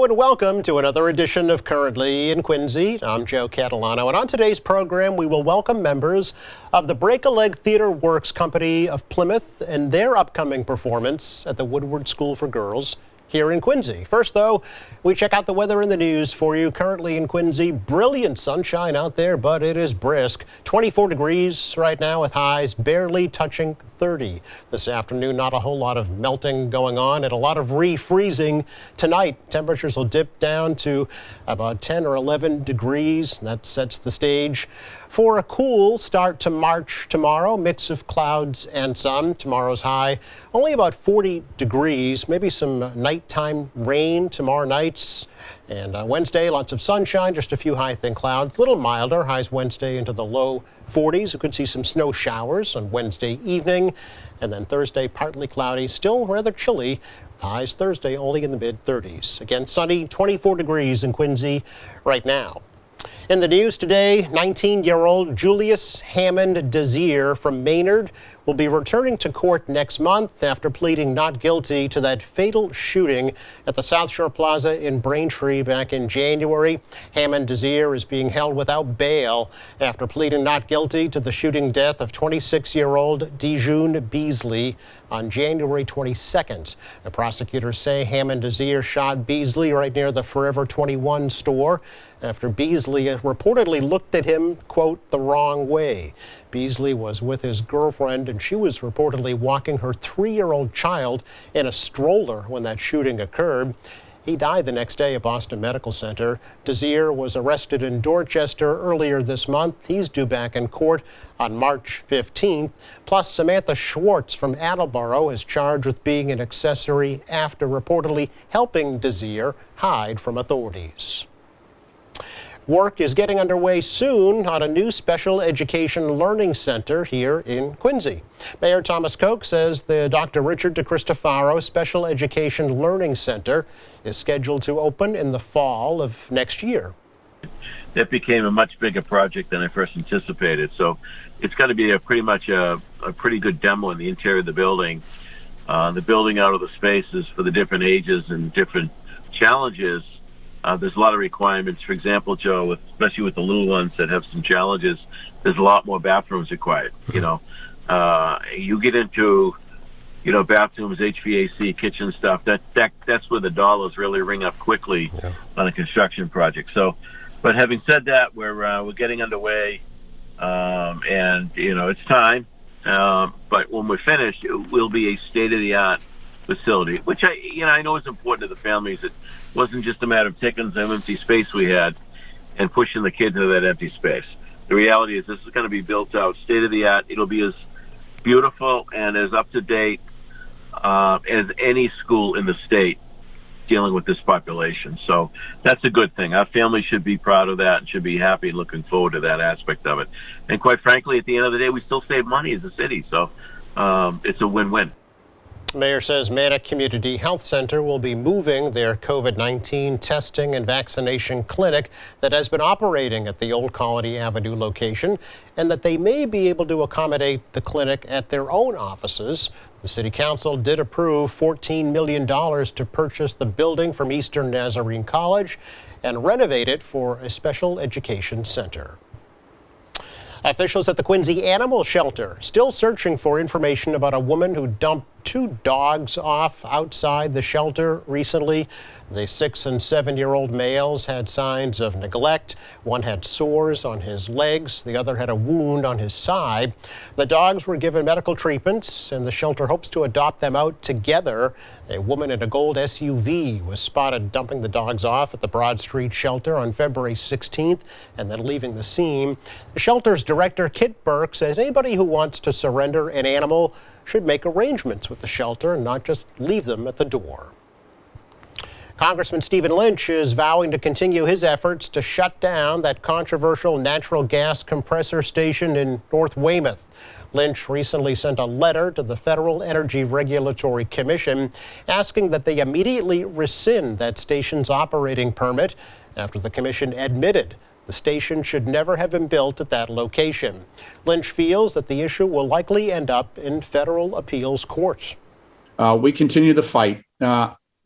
and welcome to another edition of Currently in Quincy. I'm Joe Catalano, and on today's program we will welcome members of the Break-A-Leg Theater Works Company of Plymouth and their upcoming performance at the Woodward School for Girls here in Quincy. First, though, we check out the weather in the news for you. Currently in Quincy, brilliant sunshine out there, but it is brisk. 24 degrees right now with highs barely touching 30. This afternoon, not a whole lot of melting going on and a lot of refreezing tonight. Temperatures will dip down to about 10 or 11 degrees. That sets the stage for a cool start to March tomorrow. Mix of clouds and sun. Tomorrow's high only about 40 degrees. Maybe some nighttime rain tomorrow nights. And Wednesday, lots of sunshine, just a few high thin clouds. A little milder. Highs Wednesday into the low 40s. We could see some snow showers on Wednesday evening. And then Thursday, partly cloudy, still rather chilly. Highs Thursday only in the mid 30s. Again, sunny, 24 degrees in Quincy right now. In the news today, 19-year-old Julius Hammond Desir from Maynard will be returning to court next month after pleading not guilty to that fatal shooting at the South Shore Plaza in Braintree back in January. Hammond Desir is being held without bail after pleading not guilty to the shooting death of 26-year-old Dijun Beasley on January 22nd. The prosecutors say Hammond Desir shot Beasley right near the Forever 21 store after Beasley reportedly looked at him, quote, the wrong way. Beasley was with his girlfriend, and she was reportedly walking her 3-year-old child in a stroller when that shooting occurred. He died the next day at Boston Medical Center. Desir was arrested in Dorchester earlier this month. He's due back in court on March 15th. Plus, Samantha Schwartz from Attleboro is charged with being an accessory after reportedly helping Desir hide from authorities. Work is getting underway soon on a new special education learning center here in Quincy. Mayor Thomas Koch says the Dr. Richard DeCristofaro Special Education Learning Center is scheduled to open in the fall of next year. That became a much bigger project than I first anticipated. So it's got to be pretty much a pretty good demo in the interior of the building. The building out of the spaces for the different ages and different challenges. There's a lot of requirements. For example, Joe, especially with the little ones that have some challenges, there's a lot more bathrooms required. You get into, bathrooms, HVAC, kitchen stuff. That's where the dollars really ring up quickly on a construction project. So, but having said that, we're getting underway, and it's time. But when we're finished, it will be a state-of-the-art facility, which I know is important to the families. It wasn't just a matter of taking some empty space we had and pushing the kids into that empty space. The reality is this is going to be built out state of the art. It'll be as beautiful and as up to date as any school in the state dealing with this population. So that's a good thing. Our families should be proud of that and should be happy and looking forward to that aspect of it. And quite frankly, at the end of the day, we still save money as a city. So it's a win-win. The mayor says Mannock Community Health Center will be moving their COVID-19 testing and vaccination clinic that has been operating at the Old Colony Avenue location, and that they may be able to accommodate the clinic at their own offices. The City Council did approve $14 million to purchase the building from Eastern Nazarene College and renovate it for a special education center. Officials at the Quincy Animal Shelter still searching for information about a woman who dumped 2 dogs off outside the shelter recently. The 6- and 7-year-old males had signs of neglect. One had sores on his legs. The other had a wound on his side. The dogs were given medical treatments, and the shelter hopes to adopt them out together. A woman in a gold SUV was spotted dumping the dogs off at the Broad Street shelter on February 16th and then leaving the scene. The shelter's director, Kit Burke, says anybody who wants to surrender an animal should make arrangements with the shelter and not just leave them at the door. Congressman Stephen Lynch is vowing to continue his efforts to shut down that controversial natural gas compressor station in North Weymouth. Lynch recently sent a letter to the Federal Energy Regulatory Commission asking that they immediately rescind that station's operating permit after the commission admitted the station should never have been built at that location. Lynch feels that the issue will likely end up in federal appeals court. We continue the fight.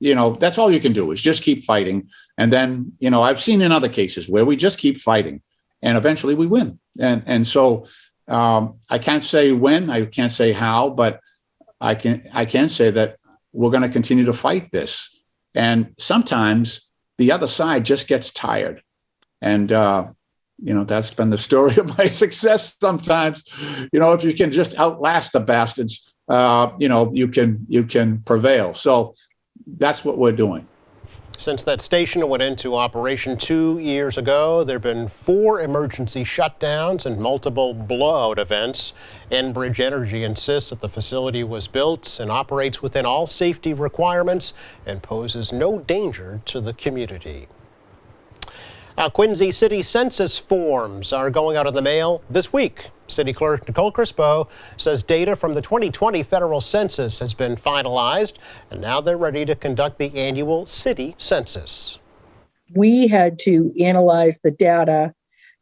that's all you can do is just keep fighting. And then, I've seen in other cases where we just keep fighting and eventually we win. And so I can't say when, I can't say how, but I can say that we're going to continue to fight this. And sometimes the other side just gets tired. And, that's been the story of my success sometimes. If you can just outlast the bastards, you can prevail. So that's what we're doing. Since that station went into operation 2 years ago, there have been 4 emergency shutdowns and multiple blowout events. Enbridge Energy insists that the facility was built and operates within all safety requirements and poses no danger to the community. Quincy City Census forms are going out in the mail this week. City Clerk Nicole Crispo says data from the 2020 federal census has been finalized, and now they're ready to conduct the annual city census. We had to analyze the data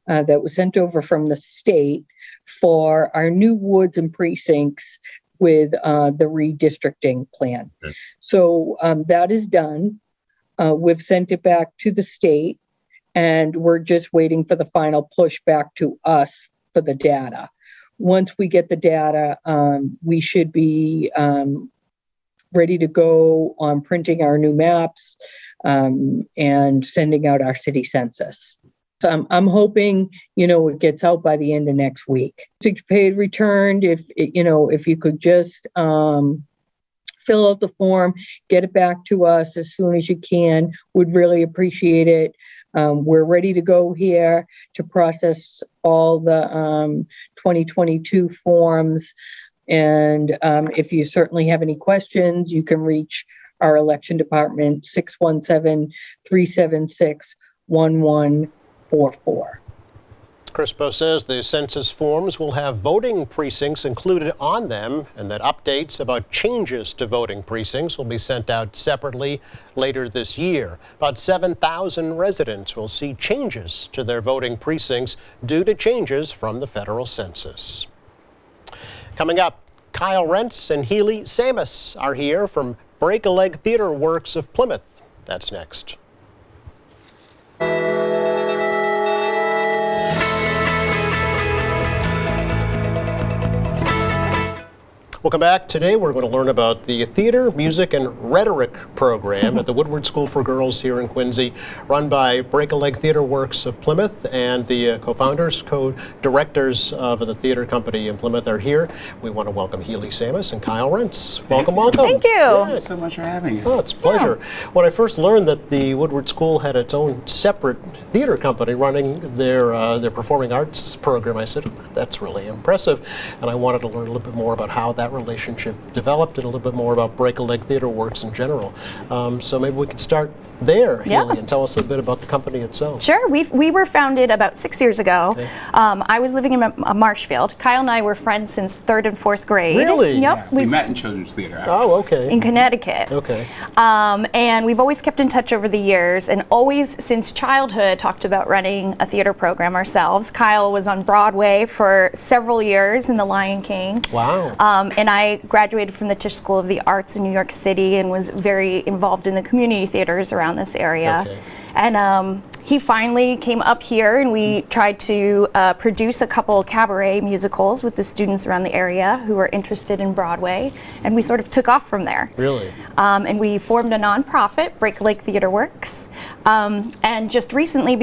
that was sent over from the state for our new wards and precincts with the redistricting plan. Okay. So that is done. We've sent it back to the state, and we're just waiting for the final push back to us for the data. Once we get the data, we should be ready to go on printing our new maps and sending out our city census. So I'm hoping, it gets out by the end of next week. Sick paid returned, if you could just fill out the form, get it back to us as soon as you can, would really appreciate it. We're ready to go here to process all the 2022 forms. And if you certainly have any questions, you can reach our election department, 617-376-1144. Crispo says the census forms will have voting precincts included on them, and that updates about changes to voting precincts will be sent out separately later this year. About 7,000 residents will see changes to their voting precincts due to changes from the federal census. Coming up, Kyle Rentz and Healy Samus are here from Break a Leg Theater Works of Plymouth. That's next. Welcome back. Today we're going to learn about the Theater, Music, and Rhetoric program at the Woodward School for Girls here in Quincy, run by Break a Leg Theater Works of Plymouth, and the co-founders, co-directors of the theater company in Plymouth are here. We want to welcome Healy Samus and Kyle Rentz. Welcome. Thank you. Yeah. Thanks so much for having us. Oh, it's a pleasure. Yeah. When I first learned that the Woodward School had its own separate theater company running their performing arts program, I said, that's really impressive. And I wanted to learn a little bit more about how that relationship developed and a little bit more about Break a Leg Theater Works in general. So maybe we could start there, Healy, and tell us a bit about the company itself. Sure. We were founded about 6 years ago. Okay. I was living in Marshfield. Kyle and I were friends since 3rd and 4th grade. Really? Yep. Yeah, we met in Children's Theater. Actually. Oh, okay. In Connecticut. Okay. And we've always kept in touch over the years, and always since childhood talked about running a theater program ourselves. Kyle was on Broadway for several years in The Lion King. Wow. And I graduated from the Tisch School of the Arts in New York City and was very involved in the community theaters around this area. Okay. And he finally came up here, and we tried to produce a couple cabaret musicals with the students around the area who were interested in Broadway, and we sort of took off from there. Really? And we formed a nonprofit, Break a Leg Theater Works, and just recently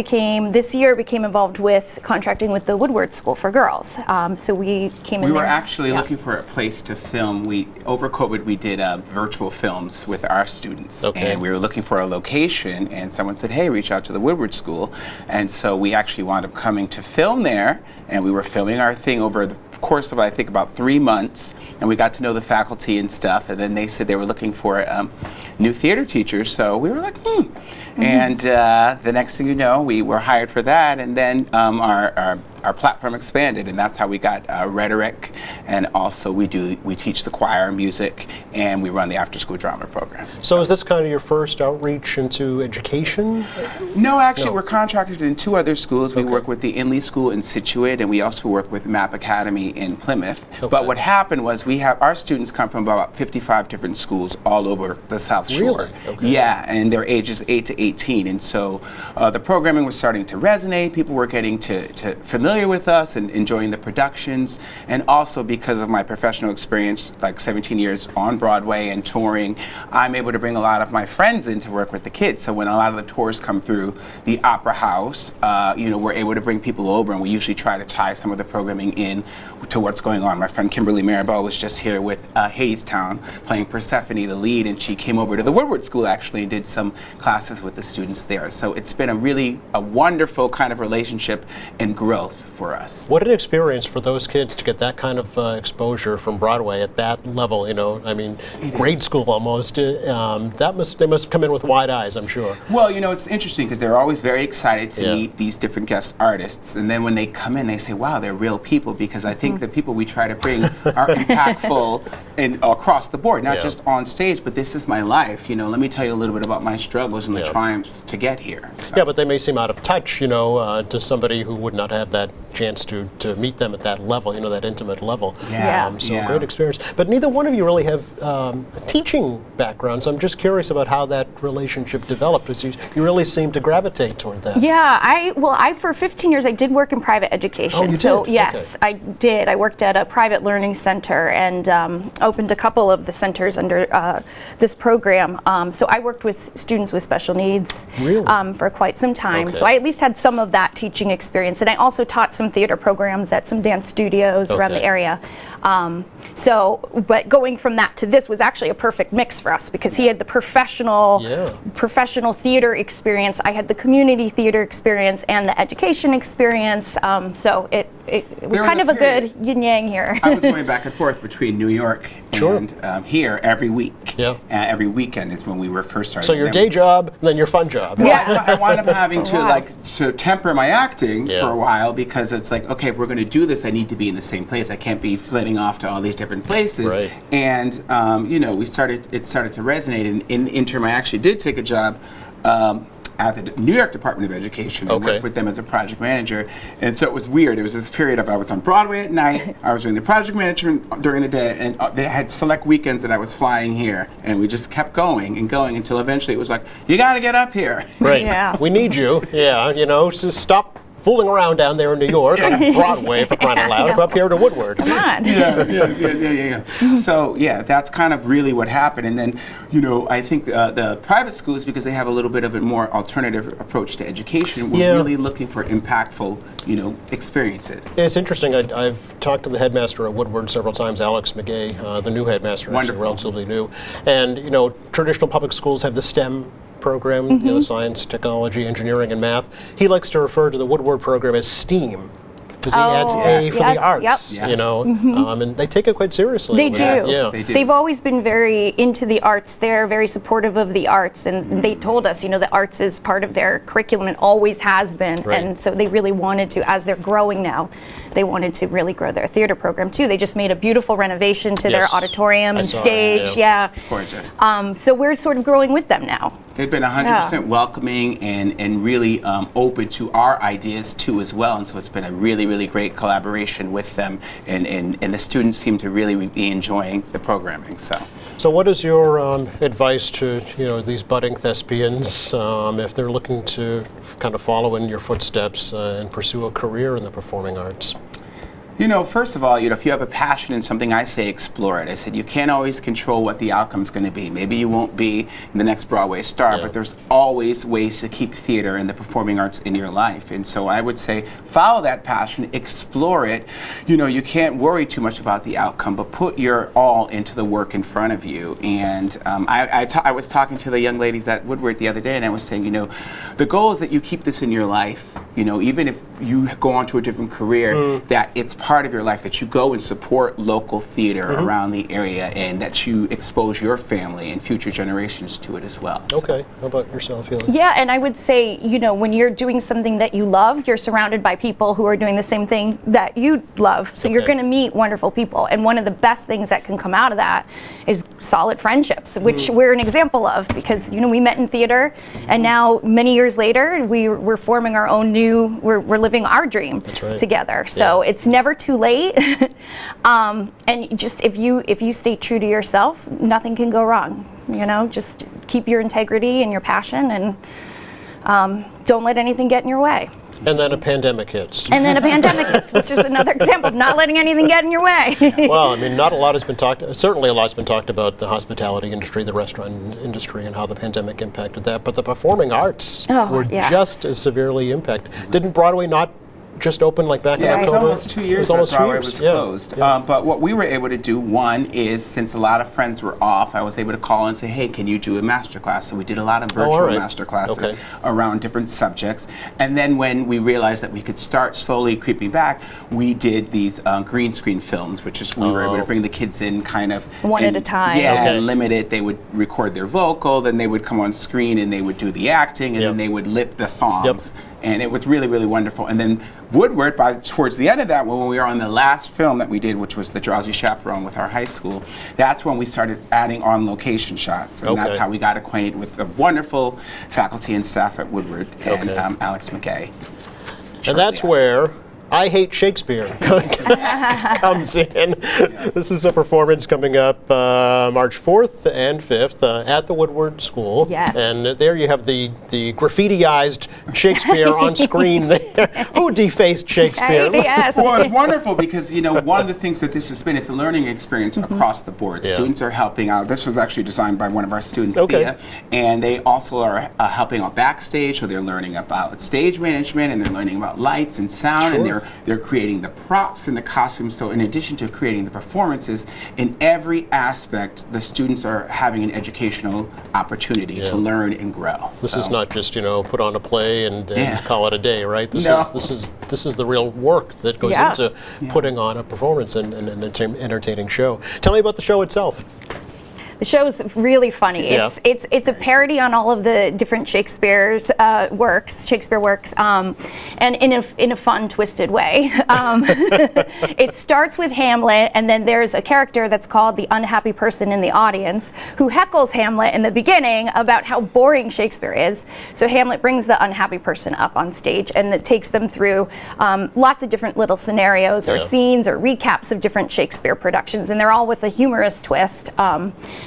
this year became involved with contracting with the Woodward School for Girls. So we came in. We were actually looking for a place to film. Over COVID, we did virtual films with our students, and we were looking for a location, and someone said, hey, reach out to the Woodward School. And so we actually wound up coming to film there, and we were filming our thing over the course of, I think, about 3 months, and we got to know the faculty and stuff, and then they said they were looking for new theater teachers, so we were like, And the next thing you know, we were hired for that, and then our platform expanded, and that's how we got Rhetoric, and also we teach the choir music, and we run the after-school drama program. So is this kind of your first outreach into education? No, actually, we're contracted in 2 other schools. We work with the Inley School in Scituate, and we also work with Map Academy in Plymouth. But what happened was our students come from about 55 different schools all over the South South Shore. Really? Okay. Yeah, and they're ages 8 to 18. And so the programming was starting to resonate. People were getting to familiar with us and enjoying the productions. And also because of my professional experience, like 17 years on Broadway and touring, I'm able to bring a lot of my friends in to work with the kids. So when a lot of the tours come through the Opera House, we're able to bring people over, and we usually try to tie some of the programming in to what's going on. My friend Kimberly Maribel was just here with Hadestown playing Persephone, the lead, and she came over to the Woodward School actually and did some classes with the students there. So it's been a wonderful kind of relationship and growth for us. What an experience for those kids to get that kind of exposure from Broadway at that level, I mean, grade school almost. They must come in with wide eyes, I'm sure. Well, it's interesting because they're always very excited to meet these different guest artists. And then when they come in, they say, wow, they're real people, because I think the people we try to bring are impactful and across the board, not just on stage, but this is my life. Let me tell you a little bit about my struggles and the triumphs to get here. So. Yeah, but they may seem out of touch, to somebody who would not have that chance to meet them at that level, that intimate level. Great experience. But neither one of you really have a teaching background, so I'm just curious about how that relationship developed, because you really seem to gravitate toward that. Yeah, I for 15 years I did work in private education. Oh, you so did? yes, Okay. I did. I worked at a private learning center and opened a couple of the centers under this program. So I worked with students with special needs for quite some time. Okay. So I at least had some of that teaching experience, and I also taught some theater programs at some dance studios around the area. But going from that to this was actually a perfect mix for us, because he had the professional theater experience, I had the community theater experience and the education experience. So it was kind of a good yin yang here. I was going back and forth between New York and here every week. Yeah. Every weekend is when we were first starting. So your day job, then your fun job. Yeah. I wound up having to temper my acting for a while, because it's like, okay, if we're going to do this, I need to be in the same place. I can't be flitting off to all these different places. Right. And it started to resonate. And in the interim, I actually did take a job at the New York Department of Education. I worked with them as a project manager. And so it was weird. It was this period of I was on Broadway at night, I was doing the project management during the day, and they had select weekends that I was flying here. And we just kept going and going until eventually it was like, you got to get up here. Right. Yeah. We need you. Yeah, just stop fooling around down there in New York on Broadway, for crying out loud. Come up here to Woodward. Come on. Yeah. So that's kind of really what happened. And then, I think the private schools, because they have a little bit of a more alternative approach to education, we're really looking for impactful, experiences. It's interesting. I've talked to the headmaster at Woodward several times, Alex McGay, the new headmaster, actually relatively new. And, traditional public schools have the STEM program, science, technology, engineering, and math. He likes to refer to the Woodward program as STEAM, because he adds A for the arts, and they take it quite seriously. They do. Yeah. They do. They've always been very into the arts. They're very supportive of the arts, and they told us, the arts is part of their curriculum and always has been. Right. And so they really wanted to, as they're growing now, they wanted to really grow their theater program too. They just made a beautiful renovation to their auditorium and stage. It's gorgeous. So we're sort of growing with them now. They've been 100% welcoming and really open to our ideas too as well. And so it's been a really, really great collaboration with them. And the students seem to really be enjoying the programming. So what is your advice to these budding thespians if they're looking to kind of follow in your footsteps and pursue a career in the performing arts? First of all, if you have a passion in something, I say explore it. I said you can't always control what the outcome's going to be. Maybe you won't be the next Broadway star, but there's always ways to keep theater and the performing arts in your life. And so I would say follow that passion, explore it. You can't worry too much about the outcome, but put your all into the work in front of you. And I was talking to the young ladies at Woodward the other day, and I was saying, the goal is that you keep this in your life. Even if you go on to a different career, that it's part of your life, that you go and support local theater around the area, and that you expose your family and future generations to it as well. Okay. How about yourself, Hila? Yeah, and I would say, when you're doing something that you love, you're surrounded by people who are doing the same thing that you love. So you're going to meet wonderful people. And one of the best things that can come out of that is solid friendships, which we're an example of, because, we met in theater, and now many years later, we're forming our own we're living our dream together. So it's never too late. And just if you stay true to yourself, nothing can go wrong. You know, just keep your integrity and your passion, and don't let anything get in your way. And then a pandemic hits. And then a pandemic hits, which is another example of not letting anything get in your way. Well, I mean, not a lot has been talked. Certainly, a lot's been talked about the hospitality industry, the restaurant industry, and how the pandemic impacted that. But the performing arts were yes. just as severely impacted. Didn't Broadway not just open like back in Yeah, it was October? almost 2 years It was almost that 2 Broadway years. was Yeah. closed. Yeah. But what we were able to do, one, is since a lot of friends were off, I was able to call and say, hey, can you do a master class? So we did a lot of virtual all right. master classes Okay. around different subjects. And then when we realized that we could start slowly creeping back, we did these green screen films, which is we were able to bring the kids in kind of One at and- a time. Yeah, Okay. and limit it. They would record their vocal, then they would come on screen and they would do the acting, and Yep. then they would lip the songs. And it was really, really wonderful. And then Woodward, towards the end of that, when we were on the last film that we did, which was The Drowsy Chaperone with our high school, that's when we started adding on location shots. And Okay. that's how we got acquainted with the wonderful faculty and staff at Woodward and Okay. Alex McKay. And that's where I Hate Shakespeare comes in. This is a performance coming up March 4th and 5th at the Woodward School. Yes. And there you have the graffitiized Shakespeare on screen there. Who defaced Shakespeare? Yes. Well, it's wonderful because, you know, one of the things that this has been, it's a learning experience across the board. Yeah. Students are helping out. This was actually designed by one of our students, Okay. Thea, and they also are helping out backstage, so they're learning about stage management, and they're learning about lights and sound, and they're creating the props and the costumes. So in addition to creating the performances, in every aspect, the students are having an educational opportunity Yeah. to learn and grow. This is not just, you know, put on a play and Yeah. call it a day, right? This No. this is the real work that goes Yeah. into putting on a performance and an entertaining show. Tell me about the show itself. The show's really funny. Yeah. It's a parody on all of the different Shakespeare works, and in a fun, twisted way. It starts with Hamlet, and then there's a character that's called the unhappy person in the audience who heckles Hamlet in the beginning about how boring Shakespeare is. So Hamlet brings the unhappy person up on stage, and it takes them through lots of different little scenarios or Yeah. scenes or recaps of different Shakespeare productions, and they're all with a humorous twist.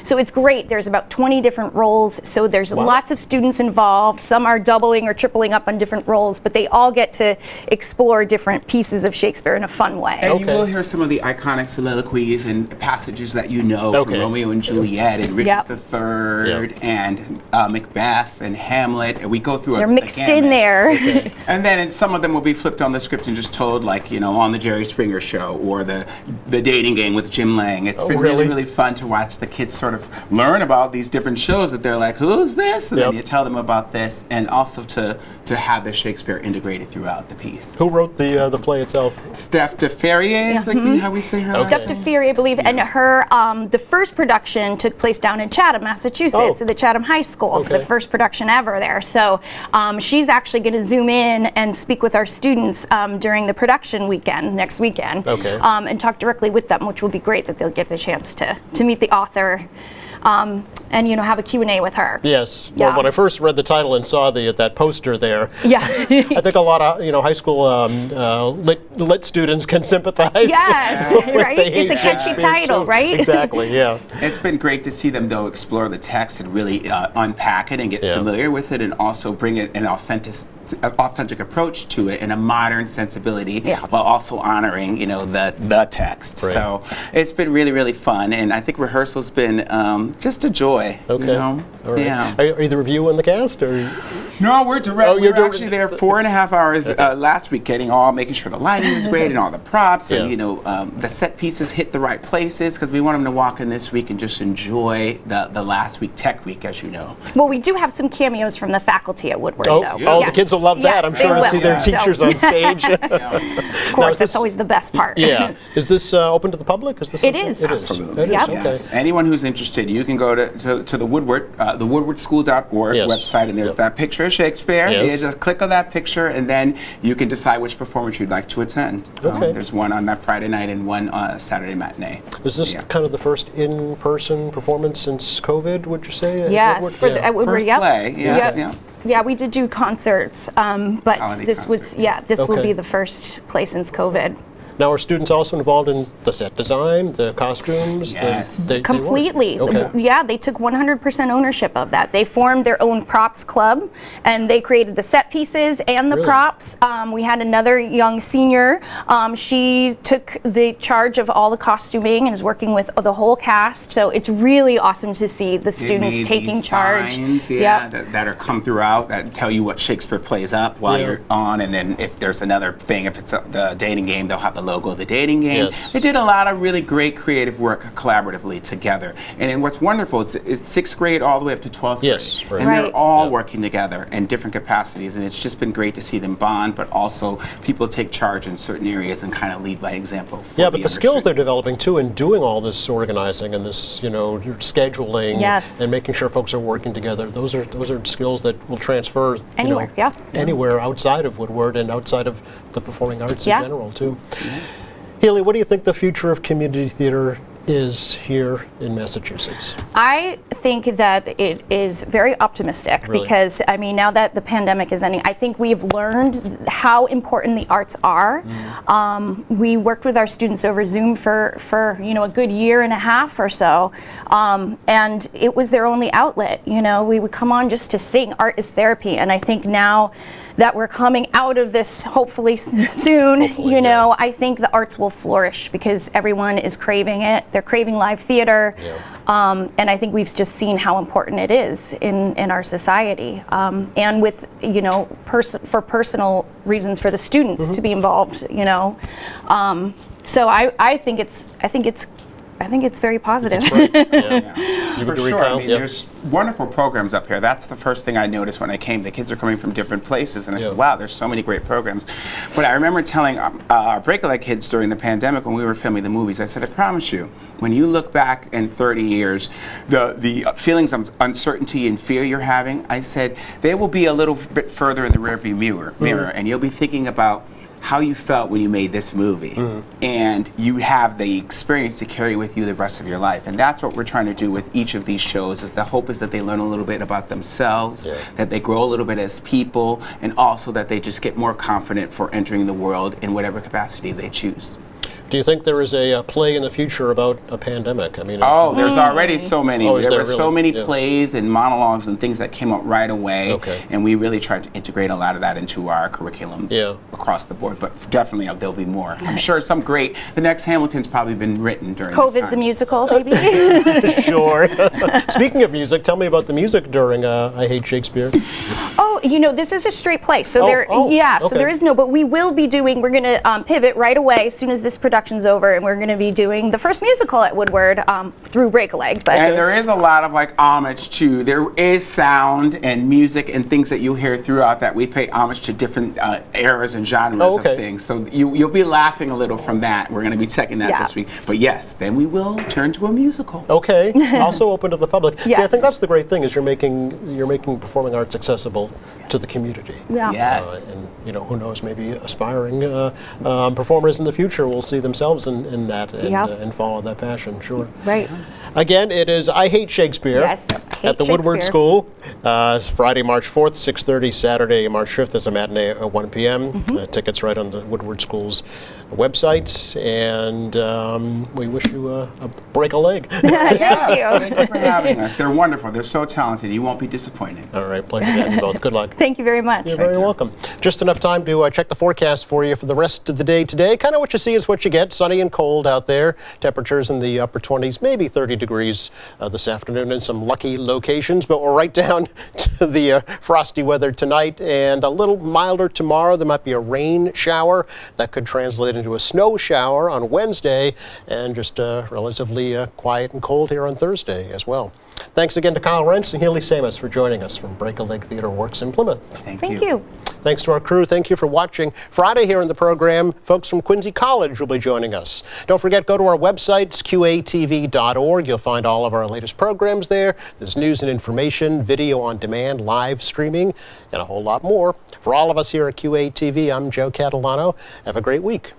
So it's great. There's about 20 different roles, so there's lots of students involved. Some are doubling or tripling up on different roles, but they all get to explore different pieces of Shakespeare in a fun way. And you Okay. will hear some of the iconic soliloquies and passages that you know Okay. from Romeo and Juliet and Richard Yep. III and Macbeth and Hamlet. And we go through They're a mixed gamut. in there. And then some of them will be flipped on the script and just told, like, you know, on the Jerry Springer Show or the Dating Game with Jim Lang. It's been really? really fun to watch the kids sort of learn about these different shows that they're like, who's this? And Yep. then you tell them about this, and also to have the Shakespeare integrated throughout the piece. Who wrote the play itself? Steph DeFerrier is like how we say her last Steph name? DeFerrier, I believe, and her, the first production took place down in Chatham, Massachusetts, Oh. at the Chatham High School. It's the Okay. first production ever there. So she's actually going to zoom in and speak with our students during the production weekend, next weekend, Okay. and talk directly with them, which will be great that they'll get the chance to meet the author. And have a Q&A with her. Yes. Yeah. Well, when I first read the title and saw that poster there, Yeah. I think a lot of high school lit students can sympathize. Yes, with right? They It's a Hate catchy Shakespeare, title, too. right? Exactly. Yeah. It's been great to see them, though, explore the text and really unpack it and get Yeah. familiar with it, and also bring it an authentic approach to it and a modern sensibility, Yeah. while also honoring, the text. Right. So it's been really, really fun, and I think rehearsal's been just a joy. Okay. All All right. Yeah. Are either of you in the cast, or? No, we're direct. Oh, We you're were actually there 4.5 hours last week, making sure the lighting was great and all the props, Yeah. and the set pieces hit the right places, because we want them to walk in this week and just enjoy the last week, Tech Week, as you know. Well, we do have some cameos from the faculty at Woodward, Oh, though. oh, the kids will love that. Yes, I'm they sure to will. see their So- teachers on stage. Of course, is that's this- always the best part. Yeah. Is this open to the public? Is this? It something- is. It is. Absolutely. It is, Yep. okay. Yes. Anyone who's interested, you can go to the Woodward, the woodwardschool.org Yes. website, and there's Yep. that picture of Shakespeare. Yes. You just click on that picture, and then you can decide which performance you'd like to attend. Okay. There's one on that Friday night and one Saturday matinee. Is this Yeah. kind of the first in-person performance since COVID, would you say? at Yes, Woodward? for the, at Woodward, First yep. play, yeah, Yep. yeah. Yeah, we did do concerts, but Holiday this concert. will Okay. be the first play since COVID. Now, are students also involved in the set design, the costumes? Yes. They were? Completely. Okay. Yeah, they took 100% ownership of that. They formed their own props club, and they created the set pieces and the Really? props. We had another young senior. She took the charge of all the costuming and is working with the whole cast. So it's really awesome to see the They students made taking these charge. signs, yeah, that are come throughout that tell you what Shakespeare plays up while Yeah. you're on, and then if there's another thing, if it's the dating game, they'll have the logo of the dating game. Yes. They did a lot of really great creative work collaboratively together. And then what's wonderful is it's 6th grade all the way up to 12th Yes, grade. right. And Right. they're all Yeah. working together in different capacities, and it's just been great to see them bond, but also people take charge in certain areas and kind of lead by example. for Yeah, but the younger skills they're students. developing too in doing all this organizing and this, scheduling Yes. and making sure folks are working together. Those are skills that will transfer Anywhere, yeah. anywhere outside of Woodward and outside of the performing arts Yeah. in general too. Healy, what do you think the future of community theater is here in Massachusetts? I think that it is very optimistic Really? because, I mean, now that the pandemic is ending, I think we've learned how important the arts are. We worked with our students over Zoom for a good year and a half or so, and it was their only outlet. We would come on just to sing. Art is therapy, and I think now that we're coming out of this, hopefully soon, Hopefully, yeah. I think the arts will flourish because everyone is craving it. They're craving live theater, and I think we've just seen how important it is in our society, and with for personal reasons for the students to be involved. So I think it's very positive. Yeah. You For agree, sure. Kyle? I mean, Yeah. there's wonderful programs up here. That's the first thing I noticed when I came. The kids are coming from different places, and I Yeah. said, wow, there's so many great programs. But I remember telling our Break-A-Leg kids during the pandemic when we were filming the movies, I said, I promise you, when you look back in 30 years, the feelings of uncertainty and fear you're having, I said, they will be a little bit further in the rearview mirror, and you'll be thinking about how you felt when you made this movie, and you have the experience to carry with you the rest of your life. And that's what we're trying to do with each of these shows. Is the hope is that they learn a little bit about themselves, that they grow a little bit as people, and also that they just get more confident for entering the world in whatever capacity they choose. Do you think there is a play in the future about a pandemic? I mean, Oh, there's already so many. Oh, is There there were so really? many Yeah. plays and monologues and things that came up right away. Okay. And we really tried to integrate a lot of that into our curriculum across the board. But definitely there'll be more. I'm sure some great. The next Hamilton's probably been written during this COVID time. the musical, maybe. Sure. Speaking of music, tell me about the music during I Hate Shakespeare. Oh, this is a straight play. So so okay. there is no, but we're going to pivot right away as soon as this production's over, and we're going to be doing the first musical at Woodward through Break-A-Leg. But And there is a lot of homage to, there is sound and music and things that you hear throughout that we pay homage to different eras and genres of things. So you'll be laughing a little from that. We're going to be checking that this week. But yes, then we will turn to a musical. Okay. Also open to the public. See, I Yes. think that's the great thing is you're making performing arts accessible to the community. Yeah. Yes. And who knows, maybe aspiring performers in the future will see themselves in that and follow that passion. Sure. Right. Again, it is I Hate Shakespeare Yes, at the Hate Woodward Shakespeare. School. It's Friday, March 4th, 6:30. Saturday, March 5th is a matinee at 1 p.m. Tickets right on the Woodward School's website. And we wish you a break-a-leg. Yes, thank you for having us. They're wonderful. They're so talented. You won't be disappointed. All right, pleasure to have you both. Good luck. Thank you very much. You're very welcome. Just enough time to check the forecast for you for the rest of the day today. Kind of what you see is what you get. Sunny and cold out there. Temperatures in the upper 20s, maybe 30 degrees this afternoon in some lucky locations. But we're right down to the frosty weather tonight and a little milder tomorrow. There might be a rain shower that could translate into a snow shower on Wednesday, and just relatively quiet and cold here on Thursday as well. Thanks again to Kyle Rentz and Healy Samus for joining us from Break-A-Leg Theater Works in Plymouth. Thank Thank you. Thanks to our crew. Thank you for watching. Friday here in the program, folks from Quincy College will be joining us. Don't forget, go to our website, qatv.org. You'll find all of our latest programs there. There's news and information, video on demand, live streaming, and a whole lot more. For all of us here at QATV, I'm Joe Catalano. Have a great week.